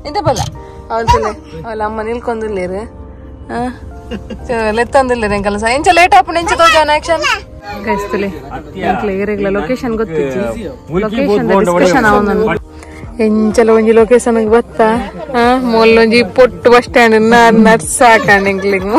ಎಂತ ಬಲ್ಲ ಅವಳು ಅವಳ ಅಮ್ಮ ನಿಲ್ಕೊಂದಿಲ್ಲೇರು ಲೆತ್ತಂದಿಲ್ಲ ಎಂಕಲ್ಲ ಎಂಚ ಲೇಟ್ ಆಪುಂಡು ಎಂಚ ತೋಜಾನ ಆಕ್ಷನ್ ಕೈಸ್ತಲೆ ಏರೆಗ್ಲ ಲೊಕೇಶನ್ ಗೊತ್ತಿಜ್ಜಿ ಲೊಕೇಶನ್ ಡಿಸ್ಕಷನ್ ಅವನನ್ನು ಎಂಚಲ ಒಂಜಿ ಲೊಕೇಶನ್ ಬತ್ತ ಮೊಲ್ಲೊಂಜಿ ಪೊಟ್ಟು ಬಸ್ ಸ್ಟ್ಯಾಂಡ್ ನರ್ಸ್ ಹಾಕಂಡ್ ಎಂಕ್ಲಿಂಗ್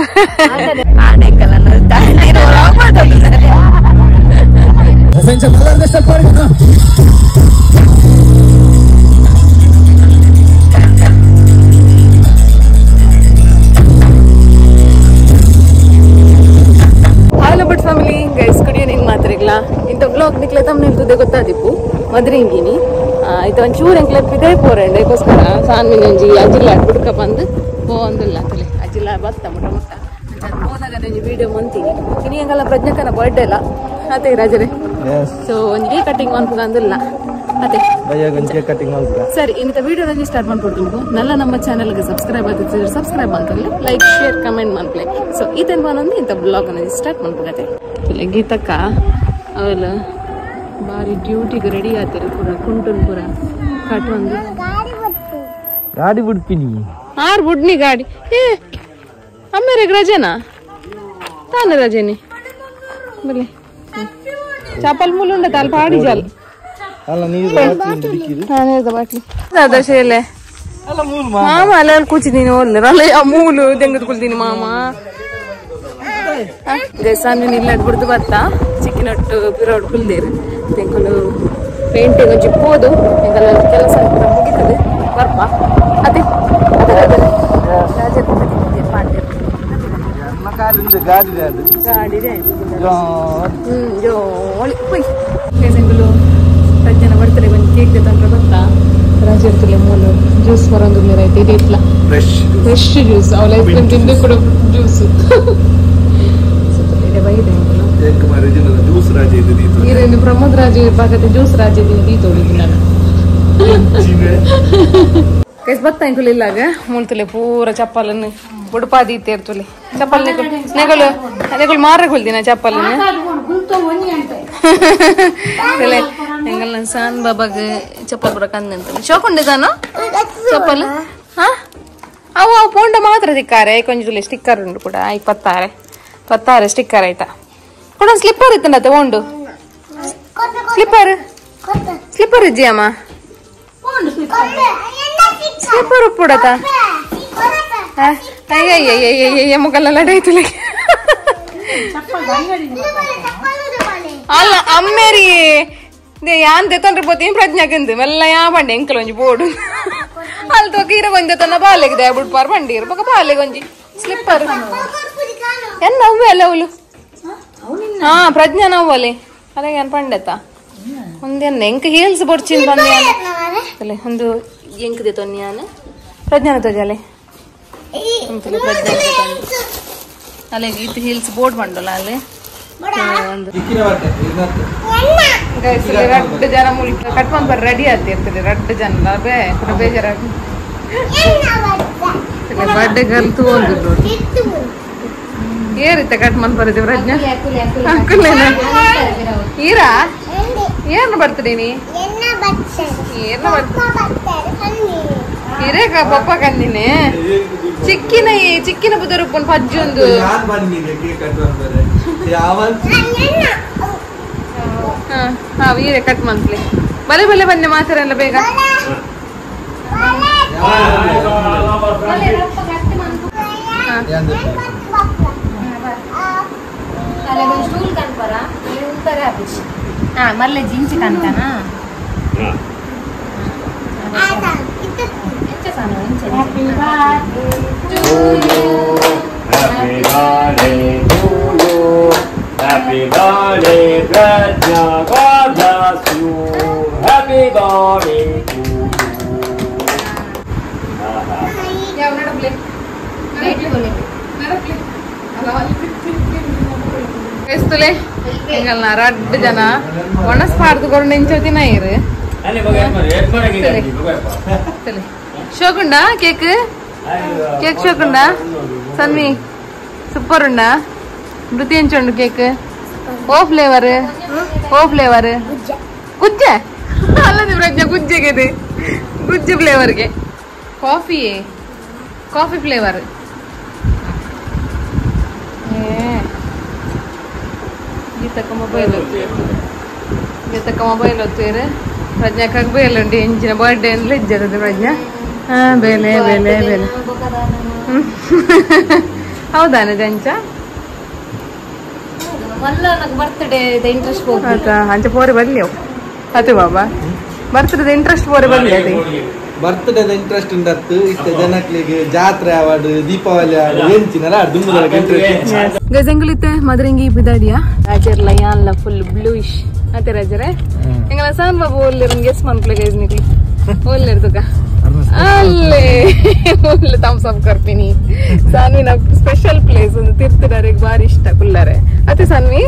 ಬಟ್ ಫ್ಯಾಮಿಲಿ ಗೈಸ್ ಕುಡಿಯೋ ನಿಂಗೆ ಮಾತ್ರಿಗ್ಲ ಇಂಥ ಬ್ಲಾಗ್ ನಿಕ್ಲೆ ತಮ್ಮ ನಿಲ್ತದೆ ಗೊತ್ತಾದಿಪ್ಪು ಮದ್ರಿಂಗಿನಿ ಆಯ್ತು ಒಂಚೂರು ಎಂಕ್ಲೆ ಪಿದೇ ಪೋರಂಡೆ ಅದಕ್ಕೋಸ್ಕರ ಸಾನ್ ಮಿನಂಜಿ ಅಜ್ಜಿಲ್ಲ ಹುಡ್ಕ ಬಂದು ಒಂದಿಲ್ಲ ತಲೆ ಅಜ್ಜಿಲ್ಲ ಬತ್ತ ಮುಟ ಮುಟ್ಟ ಹೋದಾಗ ನಂಜಿ ವಿಡಿಯೋ ಮಂತೀನಿ ಇನಿ ಹೆಂಗಲ್ಲ ಪ್ರಜ್ಞಕನ ಬರ್ಡೇ ಅಲ್ಲ ಅದೇ ರಾಜರೇ ಸೊ ಒಂದು ಕೇಕ್ ಕಟಿಂಗ್ ಅನ್ಕೊಂದಿಲ್ಲ ಅದೇ ಸರಿ ಇಂಥ ವಿಡಿಯೋ ನಂಜಿ ಸ್ಟಾರ್ಟ್ ಮಾಡ್ಕೊಡ್ತೀನಿ ನಲ್ಲ ನಮ್ಮ ಚಾನಲ್ಗೆ ಸಬ್ಸ್ಕ್ರೈಬ್ ಆಗ್ತಿದ್ರೆ ಸಬ್ಸ್ಕ್ರೈಬ್ ಅಂತಲ್ಲ ಲೈಕ್ ಶೇರ್ ಕಮೆಂಟ್ ಮಾಡ್ಪ್ಲೆ ಸೊ ಇದನ್ನ ಬಂದು ಇಂಥ ಬ್ಲಾಗ್ ನಂಜಿ ಸ್ಟಾರ್ಟ್ ಮಾಡ್ಕೊಡತ್ತೆ ಇಲ್ಲ ಗೀತಕ್ಕ ಅವಲ್ಲ ಬಾರಿ ಡ್ಯೂಟಿಗೆ ರೆಡಿ ಆಗ್ತಾರೆ ಪೂರ ಕುಂಟುನ್ ಪೂರ ಕಟ್ವಂದು ಗಾಡಿ ಬಿಡ್ತೀನಿ ಆರ್ ಬುಡ್ನಿ ಗಾಡಿ ಏ ಅಮ್ಮೇರಿಗೆ ರಜೆನಾ ತಾನೆ ರಜೆನಿ ಬಲೆ ಚಪ್ಪಲ್ ಮುಲ್ಲುಂಡ ತಾಲ್ ಪಾಡಿ ಜಾಲ್ ಮಾಮ ಅಲ್ಲ ಕೂಚಿದೀನಿ ಒಳ್ಳೆ ಅಲ್ಲ ಮೂಲು ತೆಂಗದ್ಕೊಳ್ತೀನಿ ಮಾಮ ದೇವಸ್ಥಾನ ಇಲ್ಲ ಬಿಡ್ದು ಬರ್ತಾ ಚಿಕ್ಕಿನಟ್ಟು ಪಿರೋಡ್ ಕುಲ್ದೇರು ತೆಂಕಲು ಪೇಂಟಿಂಗ್ ಒಂಚಿ ಹೋದು ಎಂಕಲ್ಲ ಕೆಲಸ ಮುಗಿತದೆ ಬರ್ಪ ಅದೇ ಪ್ರಜ್ಞನ ಬರ್ತಡೆ ಬಂದು ಕೇಕ್ ತಂದ್ರೆ ಗೊತ್ತಾ ರಾಜಿರ್ತಲೆ ಮೂಲು ಜ್ಯೂಸ್ ಬರೋದು ರೈತೆ ಇಟ್ಲ ಫ್ರೆಶ್ ಜ್ಯೂಸ್ ಅವಳ ಐಸ್ ಕ್ರೀಮ್ ತಿಂದು ಕೂಡ ಜ್ಯೂಸ್ ಇರೇನು ಪ್ರಮೋದ್ ರಾಜು ಇರ್ಬೇಕಾದ್ರೆ ಜ್ಯೂಸ್ ರಾಜ ತೀತೋಳಿದ್ದು ನಾನು ಕೈಸ್ ಬತ್ತ ಇಂಕುಲ್ ಇಲ್ಲಾಗ ಮೂಳ್ತಲೆ ಪೂರ ಚಪ್ಪಲನ್ನು ಬುಡಪಾದಿ ಇರ್ತೇರ್ತಲೆ ಚಪ್ಪಲ್ ನೆಗಳು ಮಾರಕ್ಕೆ ಹೊಲ್ದಿನ ಚಪ್ಪಲನ್ನು ಎಂಗಲ್ ಸಾನ್ ಬಾಬಾಗ ಚಪ್ಪಲ್ ಬುಡ ಕಂದಂತ ಶೋಕೊಂಡಿದ್ದಾನು ಚಪ್ಪಲ್ ಅವು ಪೋಂಡ ಮಾತ್ರ ತಿಕ್ಕಾರೆ ಕೊಂಚ ಸ್ಟಿಕ್ಕರ್ ಉಂಟು ಕೂಡ ಪತ್ತಾರೆ ಸ್ಟಿಕ್ಕರ್ ಆಯ್ತಾ ಕೂಡ ಸ್ಲಿಪ್ಪರ್ ಇತ್ತಂಡ ತಗೊಂಡು ಸ್ಲಿಪ್ಪರ್ ಇಜ್ಜಿಯಮ್ಮ ಸ್ಲಿಪ್ಪರ್ ಉಪ್ಪುಡತ ಅಯ್ಯ ಮುಗಲ್ಲ ಲಡಾಯ್ತಲೆ ಅಲ್ಲ ಅಮ್ಮೇರಿ ಯಾನ್ ತೆತ್ತೊಂಡ್ರೆ పోతే ಪ್ರಜ್ಞಾಕಂದು ಮೆಲ್ಲ ಯಾ ಬಂಡೆ ಎಂಕಲ್ ಒಂಜಿ ಬೋರ್ಡು ಅಲ್ಲಿ ತೊಗೀರ ಒಂಜಿ ತನ್ನ ಬಾಲೆಗೆ ದೇ ಬಿಡ್ಪಾರ ಬಂಡಿ ಇರ್ಬೇಕ ಬಾಲೆಗೆ ಒಂಜಿ ಸ್ಲಿಪ್ಪರ್ ಏನ್ ನವ್ವೆ ಅಲ್ಲ ಅವಳು ಪ್ರಜ್ಞಾ ನವ್ವಲೆ ಅಲಾಗ ಏನ್ ಪಂಡೆತ ಒಂದೇನು ಎಂಕ ಹೀಲ್ಸ್ ಬೊಡ್ಚಿನ್ ಬಂದೆ ಒಂದು ಎಂಕದೆ ತೊನ್ಯಾನ ಪ್ರಜ್ಞಾನ ತೊಜಲೆ ಪ್ರಜ್ಞಾ ಅಲ್ಲಿಗೆ ಇತ್ತು ಹೀಲ್ಸ್ ಬೋರ್ಡ್ ಬಂಡಲ್ಲ ಅಲ್ಲಿ ರಡ್ಡು ಜನ ಮುಲ್ಕ ಕಟ್ಕೊಂಡ್ ಬರ್ ರೆಡಿ ಆಗ್ತಿರ್ತದೆ ರಡ್ಡು ಜನ ಬೇಜಾರ ಬರ್ಡೇ ಕಲ್ತು ಹೋಗಿದ್ರು ಏರಿತ್ತ ಕಟ್ ಮನ್ ಬರದಿ ಪ್ರಜ್ಞಾ ಈರಾ ಏನು ಬರ್ತದೆ ನೀ ಏನು ಹಿರೇಕ ಪಪ್ಪ ಕಂದಿನಿ ಚಿಕ್ಕಿನ ಬುದ್ಧ ರುಪ್ಪನ್ ಪಜ್ಜೊಂದು ವೀರೆ ಕಟ್ ಮಂತ್ಲಿ ಬಲೆ ಬಲೆ ಬನ್ನಿ ಮಾತಾರಲ್ಲ ಬೇಗ ಸ್ಟೂಲ್ ಕನ್ಪರಾ ಮಲ್ಲೆ ಜಿಂಚಿ ಕನ್ಕನಾ Happy birthday to you. Happy birthday to you. Happy birthday, Prajna. God bless you. Happy birthday to you. Yeah, not a play. Not a play. ಎಸ್ತಲೆ ಹೆಂಗಲ್ಲ ರಡ್ಡು ಜನ ಒಣಸ್ ಪಾಡ್ದುಕೊಂಡು ನಿಂಚೋತಿನ ಇರು ಶೋಕುಂಡ ಕೇಕ್ ಶೋಕುಂಡ ಸನ್ನಿ ಸೂಪರ್ ಉಂಡ ಮೃತಿ ಎಂಚುಂಡು ಕೇಕ್ ಓ flavour ಗುಜ್ಜೆ ಅಲ್ಲದೆ ಪ್ರಜ್ಞಾ ಗುಜ್ಜೆಗೆ ಗುಜ್ಜೆ ಫ್ಲೇವರ್ಗೆ coffee flavour ಗೀತಕ್ಕ mobile ಹೊತ್ತೇರು ಪ್ರಜ್ಞಾಕಾಗ ಬೇಲೆ ಉಂಟು ಎಂಚಿನ birthday ಅಂದ್ರೆ ಇಜ್ಜರದು ಪ್ರಜ್ಞಾ ಬೇಲೆ ಹೌದಾ ಅಂಚ ಬರ್ತ್ಡೇ ಇಂಟ್ರೆಸ್ಟ್ ಅಂಚ ಪೋರೆ ಬರ್ಲಿ ಅವು ಅದೇ ಬಾಬಾ ಬರ್ತ್ಡೇ ಇಂಟ್ರೆಸ್ಟ್ ಪೋರೆ ಬರ್ಲಿ ಅದೇ ಬರ್ತ್ಡೇ ಇಂಟ್ರೆಸ್ಟ್ ಉಂಟತ್ತು ಇಷ್ಟ ಜನಕ್ಲಿಗೆ ಜಾತ್ರೆ ಆವಾಡು ದೀಪಾವಳಿ ಆಡು ಎಂಚಿನಲ್ಲ ಗಜಂಗುಲಿತ್ತೆ ಮದರಿಂಗಿ ಬಿದಾಡಿಯಾ ರಾಜರ್ಲ ಯಾನ್ಲ ಫುಲ್ ಬ್ಲೂಯಿಶ್ ಅತ್ತೆ ರಾಜರೇ ಎಂಗಲ ಸಾನ್ ಬಾಬು ಓಲ್ಲೆರ್ ಗೆಸ್ ಮನ್ಕ್ಲೆ ಗೈಸ್ ನಿಕ್ಲಿ ಓಲ್ಲೆರ್ ತುಕ ಅಲ್ಲೇ ಓಲ್ಲೆ ಥಮ್ಸ್ ಅಪ್ ಕರ್ಪಿನಿ ಸಾನ್ವಿನ ಸ್ಪೆಷಲ್ ಪ್ಲೇಸ್ ಒಂದು ತಿರ್ತಿಡಾರಿಗೆ ಬಾರಿ ಇಷ್ಟ ಕುಲ್ಲರೆ ಅತ್ತೆ ಸಾನ್ವಿ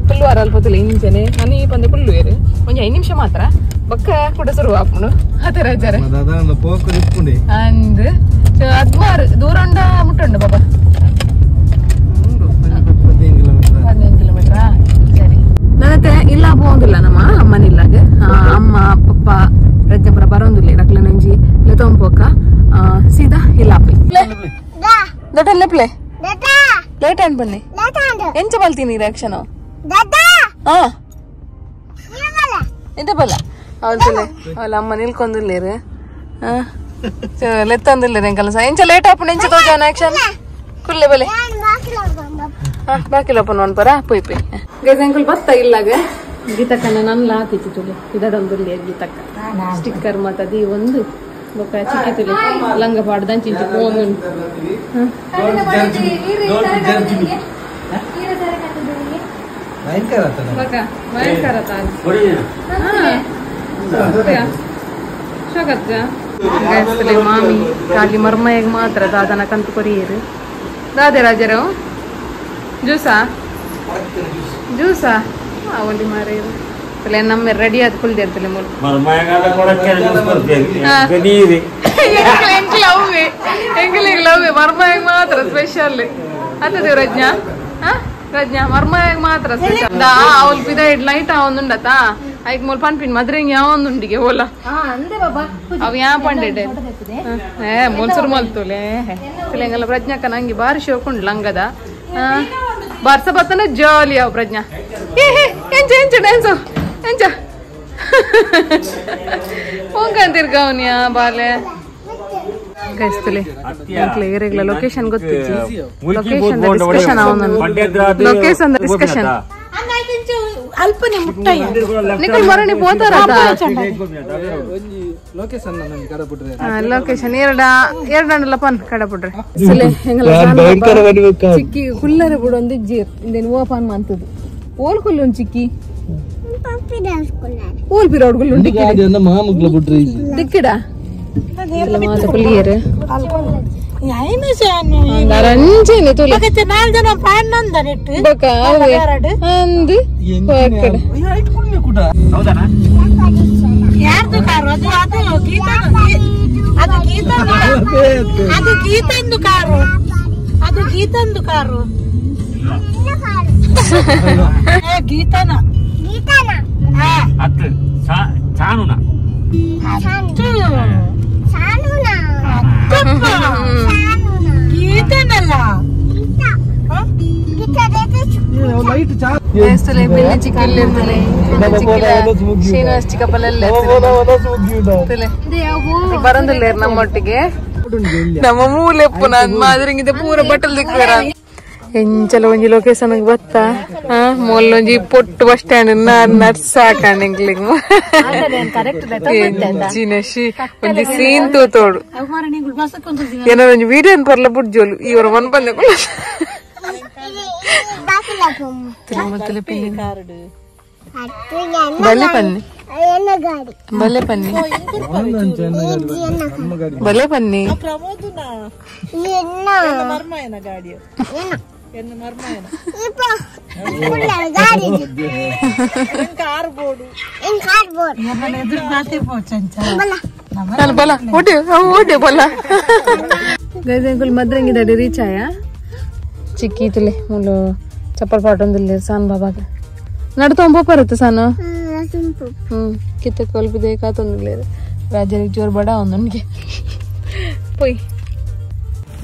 ಪುಲ್ವಾರ ಅಲ್ಪತಿಲ್ಲ ಇಂಚನೆ ಮನಿ ಪಂದೆ ಪುಲ್ವೇರು ಒಂಜಿ 5 ನಿಮಿಷ ಮಾತ್ರ ಬಕ್ಕ ಕೂಡ ಶುರು ಆಪುನು ಅತ್ತೆ ರಾಜರೇ ಅಂದ್ 16 ದೂರ ಉಂಡ ಮುಟ್ಟುಂಡು ಬಾಬಾ 15 ಕಿಲೋಮೀಟರ್ ಸರಿ ನನ್ನತ್ತೆ ಇಲ್ಲ ಹೋಗುದಿಲ್ಲ ನಮ್ಮ ಅಮ್ಮನಿಲ್ಲಾಗ ಅಮ್ಮ ಪಪ್ಪ ಪ್ರಜ್ಞಾಪುರ ಬರೋದಿಲ್ಲ ರಕ್ಲೆ ನಂಜಿ ಲೆತೊಂಪೋಕ ಸೀದಾ ಇಲ್ಲಾಪಿ ದೊಡ್ಡ ಪ್ಲೇ ಲೇಟ್ ಅನ್ ಬನ್ನಿ ಎಂಚ ಬಲ್ತೀನಿ ರಿಯಾಕ್ಷನ್ ಎಂತ ಬಲ್ಲ ಅವಳ ಅವಳ ಅಮ್ಮ ನಿಲ್ಕೊಂದಿಲ್ಲೇರು ಲೆತ್ತಂದಿಲ್ಲ ಎಂಕಲ್ಲ ಎಂಚ ಲೇಟ್ ಆಪುಂಡು ಎಂಚ ತೋಜಾನ ಆಕ್ಷನ್ ಕುಲ್ಲೆ ಬಲೆ ಬಾಕಿ ಲೋಪನ್ ಪರ ಪೊಯ್ ಪೊಯ್ ಗೈಸ್ ಅಂಕಲ್ ಬತ್ತ ಇಲ್ಲಾಗ ಗೀತಕ್ಕನ ನನ್ನ ಹಾಕಿತ್ತು ತುಳಿ ಇದೊಂದುಲ್ಲಿ ಗೀತಕ್ಕ ಸ್ಟಿಕ್ಕರ್ ಮತ್ತದಿ ಒಂದು ಬೊಕ್ಕ ಚಿಕ್ಕಿ ತುಳಿ ಲಂಗ ಪಾಡ್ದಂಚ ಇಂಚ ಫೋನ್ ಮಾಮಿ ಖಾಲಿ ಮರ್ಮಯ್ಯಾಗ ಮಾತ್ರ ದಾದನ ಕಂತು ಕೊರಿಯರು ದಾದೆ ರಾಜರು ಜ್ಯೂಸಾ ಅವಲಿ ಮಾರ ನಮ್ಮ ರೆಡಿ ಆದ ಕುಲ್ದಿ ಅಂತಲೇ ಮರ್ಮಯ್ಯಾಗ ಮಾತ್ರ ಸ್ಪೆಷಲ್ ಅತ್ತದೇವ್ ರಜ್ಞಾ ಮರ್ಮಯ್ಯಾಗ ಮಾತ್ರ ಸ್ಪೆಷಲ್ ಅವಲ್ ಪಿದ ಲೈಟ್ ಅವೊಂದುಂಡತಾ ಐಕ್ ಮೂಲ್ ಪನ್ಪಿನ್ ಮದ್ರೆಂಗ್ ಯಾವೊಂದುಂಡಿಗೆ ಓಲ ಅವ್ ಯಾ ಪಂಡೆ ಮೊಲ್ಸುರು ಮಲ್ತುಲೆ ಎಂಗಲ್ಲ ಪ್ರಜ್ಞಾಕ ನಂಗೆ ಬಾರಿ ಶೋಕುಂಡು ಲಂಗದ ಬರ್ಸ ಬತ್ತನ ಜಾಲಿ ಅವ್ ಪ್ರಜ್ಞಾ ಎಂಚ ಡ್ಯಾನ್ಸು ಎಂಚ ಹೋಗಂತಿರ್ಗವನ್ಯಾ ಬಾಲೆ ಗೈಸ್ತಲೆ ಏರಿಗ್ಲ ಲೊಕೇಶನ್ ಗೊತ್ತಿಜ್ಜಿ ಲೊಕೇಶನ್ ಡಿಸ್ಕಷನ್ ಲೊಕೇಶನ್ ಡಿಸ್ಕಷನ್ ಅಲ್ಪನೆ ಮುಟ್ಟಯ್ಯ ನಿಕಲ್ ಮರಣಿ ಪೋತಾರ ಲೊಕೇಶನ್ ಎರಡಲ್ಲ ಪನ್ ಕಡಪುಡ್ರೆ ಚಿಕ್ಕಿ ಕುಲ್ಲರೆ ಬಿಡು ಒಂದು ಇಜ್ಜೀರ್ ಇಂದೇನು ಓಪನ್ ಮಾಡ್ತದು ಓಲ್ ಕುಲ್ಲು ಒಂದು ಚಿಕ್ಕಿ ಓಲ್ ಪಿರೋಡ್ ಕುಲ್ಲು ದಿಕ್ಕಿಡ ಮಾತ ಕುಲ್ಲಿಯರು ರಂಜನೆ ತುಲಿ ಅಂದು ಯಾರ್ದು ಕಾರು ಅದು ಗೀತಂದು ಕಾರು ಅದು ಗೀತಂದು ಕಾರು ಗೀತನ ಗೀತನಲ್ಲ ಬರಂದಿಲ್ಲ ನಮ್ಮೊಟ್ಟಿಗೆ ನಮ್ಮ ಮೂಲೆಪ್ಪು ನಾನ್ ಮಾದ್ರಿಂಗಿದೆ ಪೂರ ಬಟ್ಟಲ್ ದಿಕ್ಕಾರ ಎಂಚಲ ಒಂಜಿ ಲೊಕೇಶನ್ ಬತ್ತ ಮೊಲ್ಲೊಂಜಿ ಪೊಟ್ಟು ಬಸ್ ಸ್ಟ್ಯಾಂಡ್ ನಡ್ಸ್ ಹಾಕಂಡಿ ಒಂಜಿ ಸೀನ್ ತೋತೋಡು ಏನಾರ ಒಂಜಿ ವಿಡಿಯೋ ಬರ್ಲ ಬುಡ್ಜೋಲು ಇವ್ರ ಮನ್ ಬಂದೆ ಬಲ್ಲೆ ಪನ್ನಿ ಬಲ್ಲೆ ಪನ್ನಿ ಬಲ್ಲೆ ಪನ್ನಿ ಬಲ ಓಟಿ ಓಟಿ ಬಲ ಗೈಸ್ ಮದ್ರಂಗಿದಾಡಿ ರೀಚ್ ಆಯ ಚಿಕ್ಕೀತಲೆ ಮುಳ್ಳು ಚಪ್ಪಲ್ ಪಾಟೊಂದಿಲ್ಲ ಸಾನ್ ಬಾಬಾಗೆ ನಡ್ತೊಂಬ ಬರುತ್ತೆ ಸಾನು कितने कॉल भी देखा तो नहीं ले राजा एक जोर बड़ा उनके पोई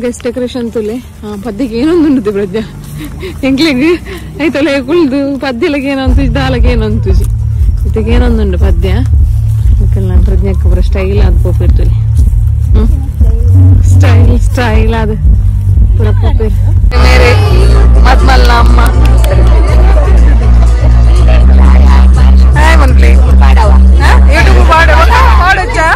गेस्ट डेकोरेशन तुले पद्यಕ್ಕೆ ಏನೊಂದು ಬ್ರಜ್ಜ ಎಂಕ್ಲೆಗೆ ಐತಲೆ ಕುಳ್ದು ಪದ್ಯಲಗೆ ಏನಂತ ದಾಲಗೆ ಏನಂತ ಇದಕ್ಕೆ ಏನೊಂದು ಪದ್ಯ ಅದಕ್ಕೆಲ್ಲ ಪ್ರಜ್ಞಕ್ಕೆ ಬರ ಸ್ಟೈಲ್ ಆದ ಪೋಪಿರ್ತಲೆ ಸ್ಟೈಲ್ ಸ್ಟೈಲ್ ಆದ ಪೂರ ಪೋಪಿರ್ ಮೇರೆ ಮತ್ಮಲ್ಲ ಅಮ್ಮ ಹಾಯ್ ಮನ್ಪ್ಲಿ ಯೂಟ್ಯೂಬ್ ಪಾಡಚ್ಚಾ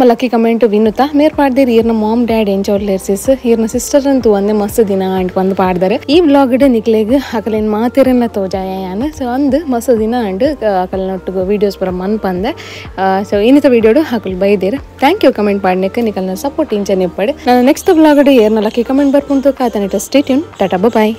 ನಮ್ಮ ಲಕ್ಕಿ ಕಮೆಂಟ್ ವಿನುತಾ ಮೇರ್ ಪಾಡ್ದೇರಿ ಈರ್ನ ಮಾಮ್ ಡ್ಯಾಡ್ ಎಂಚೋರ್ ಲೇರ್ಸಿಸ್ ಈರ್ನ ಸಿಸ್ಟರ್ ಅಂತೂ ಒಂದೇ ಮಸ್ತ್ ದಿನ ಅಂಡ್ ಒಂದು ಪಾಡ್ದಾರೆ ಈ ವ್ಲಾಗ್ ನಿಕ್ಲೆಗ್ ಅಕಲೇನ್ ಮಾತಿರನ್ನ ತೋಜಾಯ ಯಾನ ಸೊ ಅಂದ್ ಮಸ್ತ್ ದಿನ ಅಂಡ್ ಅಕಲ್ನೊಟ್ಟಿಗೆ ವೀಡಿಯೋಸ್ ಬರ ಮನ್ ಪಂದೆ ಸೊ ಇನ್ನಿತ ವೀಡಿಯೋಡು ಅಕಲ್ ಬೈದೇರು ಥ್ಯಾಂಕ್ ಯು ಕಮೆಂಟ್ ಪಾಡ್ನೆಕ್ಕೆ ನಿಕಲ್ನ ಸಪೋರ್ಟ್ ಇಂಚನೆ ಪಡೆ ನಾನು ನೆಕ್ಸ್ಟ್ ವ್ಲಾಗ್ ಏರ್ನ ಲಕ್ಕಿ ಕಮೆಂಟ್ ಬರ್ಕೊಂತು ಕಾತನಿಟ ಸ್ಟೇ ಟ್ಯೂನ್ ಟಾಟಾ ಬಾಯ್.